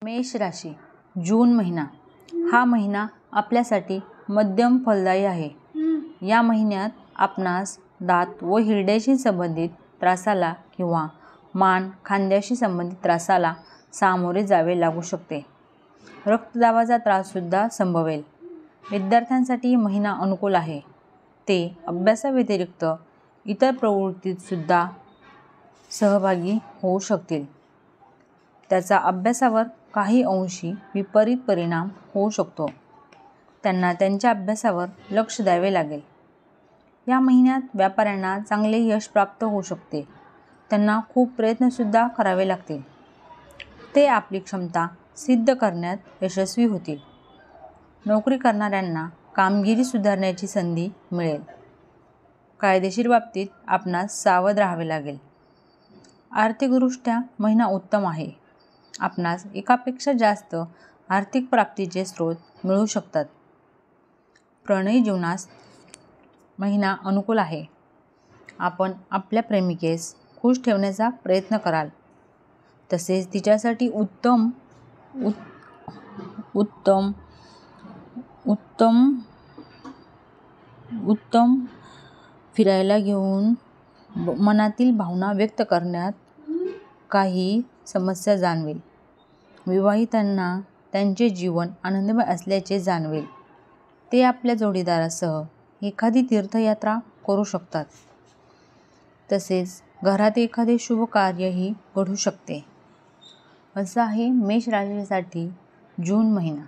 मेष राशी जून महिना हा महिना आपल्यासाठी मध्यम फलदायी आहे. या महिन्यात आपणास दात व हिरड्याशी संबंधित त्रासाला किंवा मान खांद्याशी संबंधित त्रासाला सामोरे जावे लागू शकते. रक्तदाबाचा त्राससुद्धा संभवेल. विद्यार्थ्यांसाठी महिना अनुकूल आहे. ते अभ्यासाव्यतिरिक्त इतर प्रवृत्तीतसुद्धा सहभागी होऊ शकतील. त्याचा अभ्यासावर काही अंशी विपरीत परिणाम होऊ शकतो. त्यांना त्यांच्या अभ्यासावर लक्ष द्यावे लागेल. या महिन्यात व्यापाऱ्यांना चांगले यश प्राप्त होऊ शकते. त्यांना खूप प्रयत्नसुद्धा करावे लागतील. ते आपली क्षमता सिद्ध करण्यात यशस्वी होतील. नोकरी करणाऱ्यांना कामगिरी सुधारण्याची संधी मिळेल. कायदेशीर बाबतीत आपणास सावध राहावे लागेल. आर्थिकदृष्ट्या महिना उत्तम आहे. आपणास एकापेक्षा जास्त आर्थिक प्राप्तीचे स्रोत मिळू शकतात. प्रणयी जीवनास महिना अनुकूल आहे. आपण आपल्या प्रेमिकेस खुश ठेवण्याचा प्रयत्न कराल. तसेच तिच्यासाठी उत्तम फिरायला घेऊन मनातील भावना व्यक्त करण्यात काही समस्या जाणवेल. विवाहितांना त्यांचे जीवन आनंदमय असल्याचे जाणवेल. ते आपल्या जोडीदारासह एखादी तीर्थयात्रा करू शकतात. तसेच घरात एखादे शुभ कार्यही घडू शकते. असा आहे मेष राशीसाठी जून महिना.